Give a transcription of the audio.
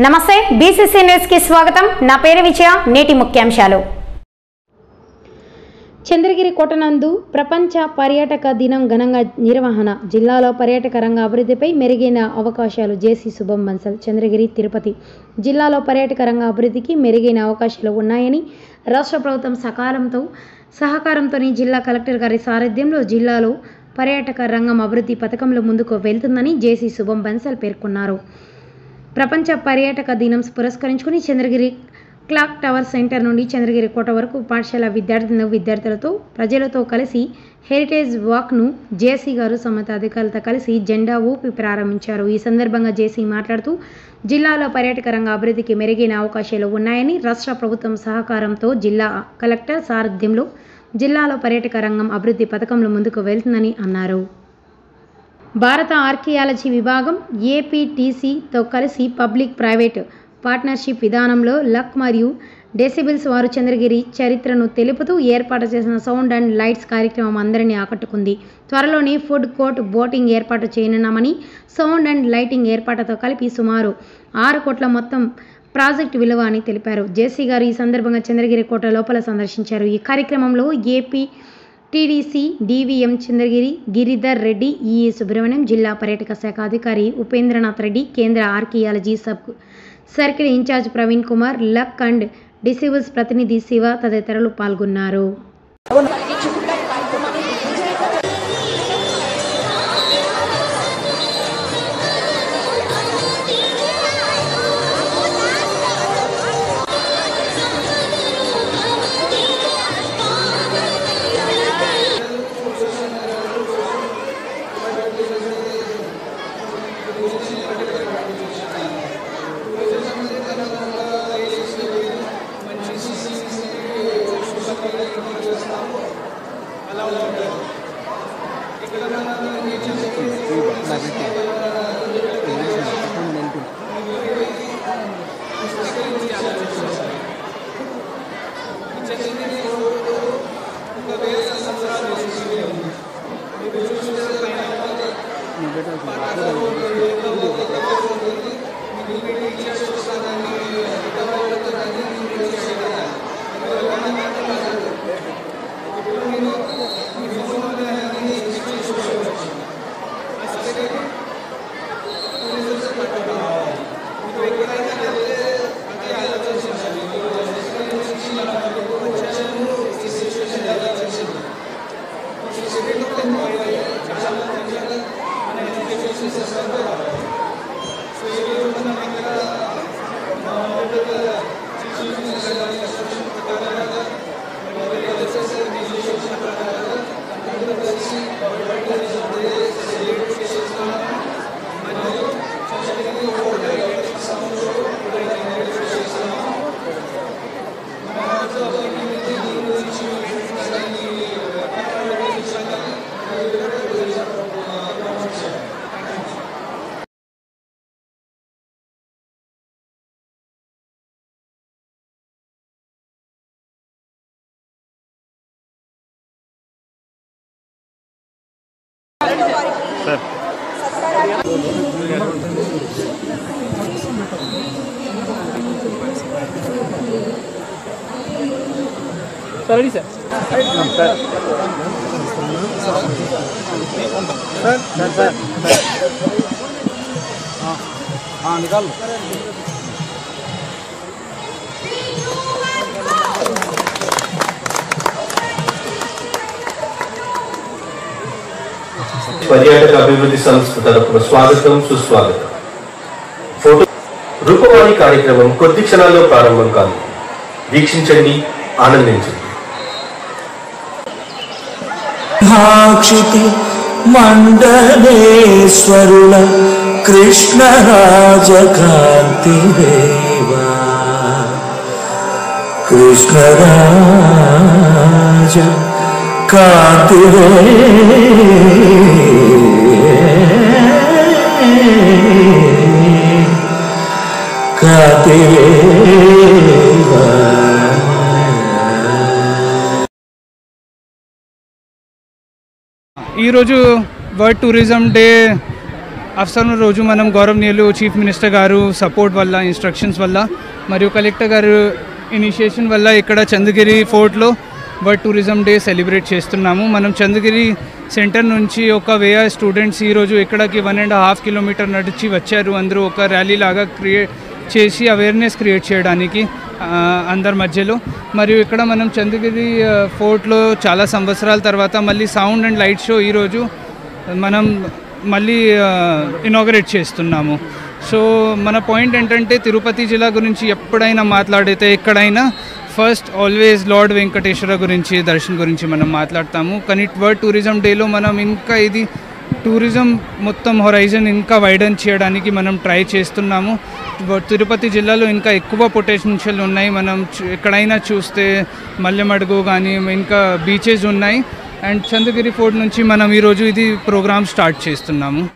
నమస్తే BCC news కి స్వాగతం। నా పేరు విజయ। నేటి ముఖ్యాంశాలు। చంద్రగిరి కోటనందు ప్రపంచ పర్యాటక దినం ఘనంగా నిర్వహణ। జిల్లాలో పర్యాటక రంగ అభివృద్ధిపై మెరుగైన అవకాశాలు। జేసీ శుభం బన్సల్। చంద్రగిరి తిరుపతి జిల్లాలో పర్యాటక రంగ అభివృద్ధికి మెరుగైన అవకాశాలు ఉన్నాయని రాష్ట్ర ప్రభుత్వం సహకారంతో జిల్లా కలెక్టర్ గారి సారథ్యంలో జిల్లాలో పర్యాటక రంగం అభివృద్ధి పథకంలో ముందుకు వెళ్తుందని జేసీ శుభం బన్సల్ పేర్కొన్నారు। ప్రపంచ పర్యాటక దినం పురస్కరించుకుని చంద్రగిరి క్లాక్ టవర్ సెంటర్ నుండి చంద్రగిరి కోట వరకు పాఠశాల విద్యార్థులతో ప్రజలతో కలిసి హెరిటేజ్ వాక్ను జేసీ గారు సంబంధిత అధికారులతో కలిసి జెండా ఊపి ప్రారంభించారు। ఈ సందర్భంగా జేసీ మాట్లాడుతూ జిల్లాలో పర్యాటక రంగ అభివృద్ధికి మెరుగైన అవకాశాలు ఉన్నాయని రాష్ట్ర ప్రభుత్వం సహకారంతో జిల్లా కలెక్టర్ సారథ్యంలో జిల్లాలో పర్యాటక రంగం అభివృద్ధి పథకంలో ముందుకు వెళ్తుందని అన్నారు। భారత ఆర్కియాలజీ విభాగం ఏపీటీసీతో కలిసి పబ్లిక్ ప్రైవేట్ పార్ట్నర్షిప్ విధానంలో లక్ మరియు డెసిబిల్స్ వారు చంద్రగిరి చరిత్రను తెలుపుతూ ఏర్పాటు చేసిన సౌండ్ అండ్ లైట్స్ కార్యక్రమం అందరినీ ఆకట్టుకుంది। త్వరలోనే ఫుడ్ కోర్ట్, బోటింగ్ ఏర్పాటు చేయనున్నామని, సౌండ్ అండ్ లైటింగ్ ఏర్పాటుతో కలిపి సుమారు 6 కోట్ల మొత్తం ప్రాజెక్టు విలువ అని తెలిపారు। జేసీ గారు ఈ సందర్భంగా చంద్రగిరి కోట లోపల సందర్శించారు। ఈ కార్యక్రమంలో AP TDC DVM Chandragiri Giridhar Reddy, EE Subrahmanyam, జిల్లా పర్యాటక శాఖ అధికారి ఉపేంద్రనాథ్ రెడ్డి, కేంద్ర archaeology circle incharge Praveen Kumar, luck and decibels ప్రతినిధి శివ తదితరులు పాల్గొన్నారు। रेडी सर हाँ निकाल लो। పర్యాటక అభివృద్ధి సంస్థ తరపున స్వాగతం సుస్వాగతం। ఫోటో రూపవాణి కార్యక్రమం కొద్ది క్షణాల్లో ప్రారంభం కాదు। వీక్షించండి, ఆనందించండి। భాక్షితి మండలేశ్వరుల కృష్ణరాజకాంతి దేవా, కృష్ణరాజ కాంతి కాంతిదేవా। ఈరోజు వరల్డ్ టూరిజం డే ఆఫ్టర్నూన్ రోజు మనం గౌరవనీయులు చీఫ్ మినిస్టర్ గారు సపోర్ట్ వల్ల, ఇన్స్ట్రక్షన్స్ వల్ల మరియు కలెక్టర్ గారు ఇనిషియేషన్ వల్ల ఇక్కడ చంద్రగిరి ఫోర్ట్లో వరల్డ్ టూరిజం డే సెలబ్రేట్ చేస్తున్నాము. మనం చంద్రగిరి సెంటర్ నుంచి ఒక 1000 స్టూడెంట్స్ ఈరోజు ఇక్కడికి 1.5 కిలోమీటర్ నడిచి వచ్చారు. అందరూ ఒక ర్యాలీ లాగా క్రియేట్ చేసి అవేర్నెస్ క్రియేట్ చేయడానికి అందరి మధ్యలో. మరియు ఇక్కడ మనం చంద్రగిరి ఫోర్ట్లో చాలా సంవత్సరాల తర్వాత మళ్ళీ సౌండ్ అండ్ లైట్ షో ఈరోజు మనం మళ్ళీ ఇనాగరేట్ చేస్తున్నాము. సో మన పాయింట్ ఏంటంటే తిరుపతి జిల్లా గురించి ఎప్పుడైనా మాట్లాడితే ఎక్కడైనా ఫస్ట్ ఆల్వేస్ లార్డ్ వెంకటేశ్వర గురించి, దర్శన్ గురించి మనం మాట్లాడతాము. కానీ వరల్డ్ టూరిజం డేలో మనం ఇంకా ఇది టూరిజం మొత్తం హొరైజన్ ఇంకా వైడన్ చేయడానికి మనం ట్రై చేస్తున్నాము. తిరుపతి జిల్లాలో ఇంకా ఎక్కువ పొటెన్షియల్ ఉన్నాయి. మనం ఎక్కడైనా చూస్తే మల్లెమడుగు కానీ ఇంకా బీచెస్ ఉన్నాయి. అండ్ చంద్రగిరి ఫోర్ట్ నుంచి మనం ఈరోజు ఇది ప్రోగ్రామ్ స్టార్ట్ చేస్తున్నాము.